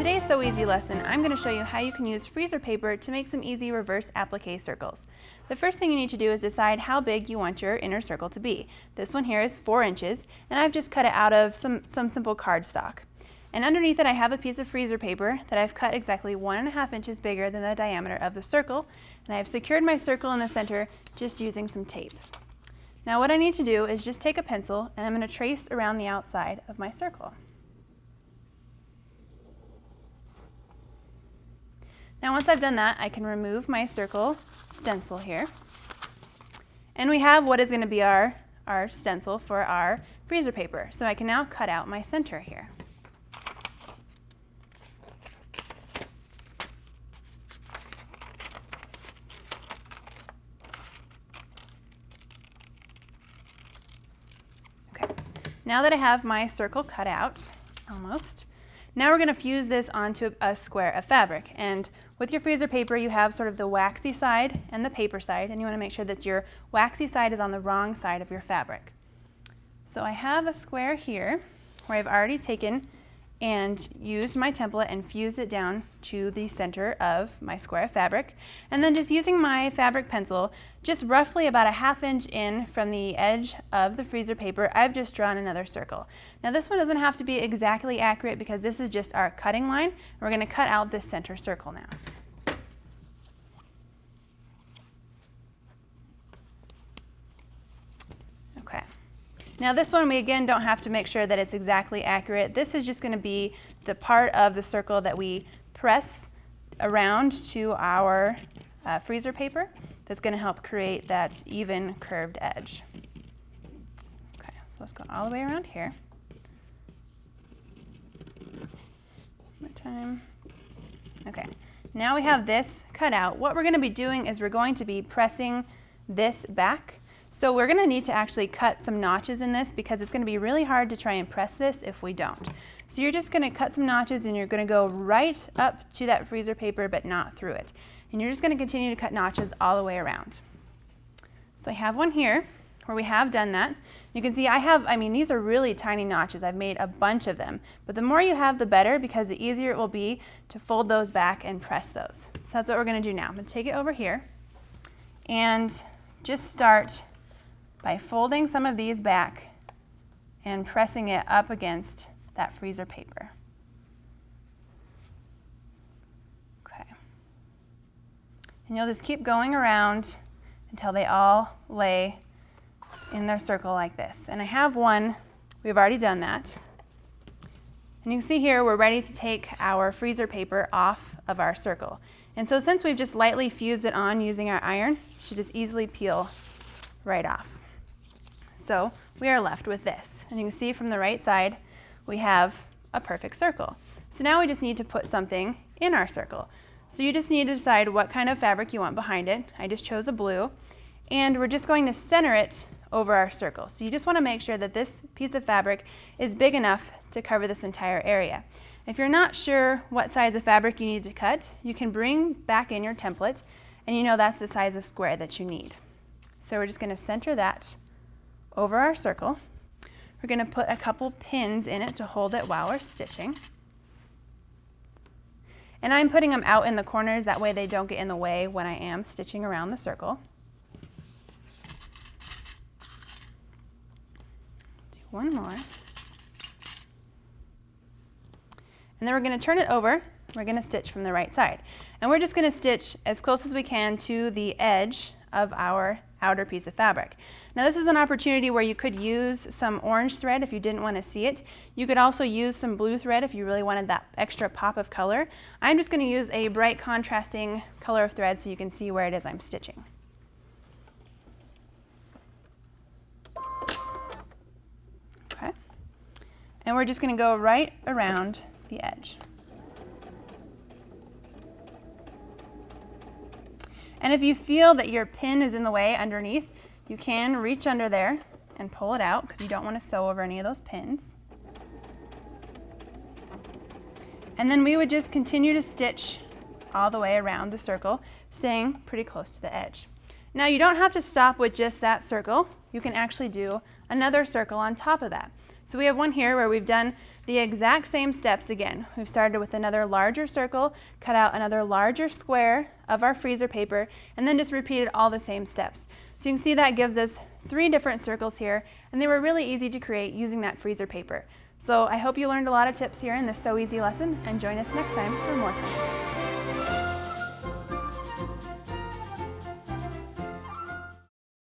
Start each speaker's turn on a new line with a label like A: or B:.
A: today's So Easy lesson, I'm going to show you how you can use freezer paper to make some easy reverse applique circles. The first thing you need to do is decide how big you want your inner circle to be. This one here is 4 inches, and I've just cut it out of some simple cardstock. And underneath it I have a piece of freezer paper that I've cut exactly 1.5 inches bigger than the diameter of the circle, and I've secured my circle in the center just using some tape. Now what I need to do is just take a pencil and I'm going to trace around the outside of my circle. Now once I've done that, I can remove my circle stencil here. And we have what is going to be our stencil for our freezer paper. So I can now cut out my center here. Okay, now that I have my circle cut out, almost, now we're going to fuse this onto a square of fabric. And with your freezer paper, you have sort of the waxy side and the paper side, and you want to make sure that your waxy side is on the wrong side of your fabric. So I have a square here where I've already taken and used my template and fused it down to the center of my square of fabric. And then just using my fabric pencil, just roughly about 1/2 inch in from the edge of the freezer paper, I've just drawn another circle. Now this one doesn't have to be exactly accurate because this is just our cutting line. We're going to cut out this center circle now. Okay. Now this one, we again don't have to make sure that it's exactly accurate. This is just going to be the part of the circle that we press around to our freezer paper that's going to help create that even curved edge. Okay, so let's go all the way around here. One more time. Okay, now we have this cut out. What we're going to be doing is we're going to be pressing this back. So we're going to need to actually cut some notches in this because it's going to be really hard to try and press this if we don't. So you're just going to cut some notches and you're going to go right up to that freezer paper but not through it. And you're just going to continue to cut notches all the way around. So I have one here where we have done that. You can see these are really tiny notches. I've made a bunch of them. But the more you have, the better, because the easier it will be to fold those back and press those. So that's what we're going to do now. I'm going to take it over here and just start by folding some of these back and pressing it up against that freezer paper. Okay. And you'll just keep going around until they all lay in their circle like this. And I have one, we've already done that. And you can see here we're ready to take our freezer paper off of our circle. And so since we've just lightly fused it on using our iron, it should just easily peel right off. So we are left with this. And you can see from the right side, we have a perfect circle. So now we just need to put something in our circle. So you just need to decide what kind of fabric you want behind it. I just chose a blue. And we're just going to center it over our circle. So you just want to make sure that this piece of fabric is big enough to cover this entire area. If you're not sure what size of fabric you need to cut, you can bring back in your template, and you know that's the size of square that you need. So we're just going to center that over our circle. We're going to put a couple pins in it to hold it while we're stitching. And I'm putting them out in the corners, that way they don't get in the way when I am stitching around the circle. Do one more. And then we're going to turn it over. We're going to stitch from the right side. And we're just going to stitch as close as we can to the edge of our outer piece of fabric. Now this is an opportunity where you could use some orange thread if you didn't want to see it. You could also use some blue thread if you really wanted that extra pop of color. I'm just going to use a bright contrasting color of thread so you can see where it is I'm stitching. Okay. And we're just going to go right around the edge. And if you feel that your pin is in the way underneath, you can reach under there and pull it out because you don't want to sew over any of those pins. And then we would just continue to stitch all the way around the circle, staying pretty close to the edge. Now you don't have to stop with just that circle. you can actually do another circle on top of that. So we have one here where we've done the exact same steps again. We've started with another larger circle, cut out another larger square of our freezer paper, and then just repeated all the same steps. So you can see that gives us 3 different circles here, and they were really easy to create using that freezer paper. So I hope you learned a lot of tips here in this So Easy lesson, and join us next time for more tips.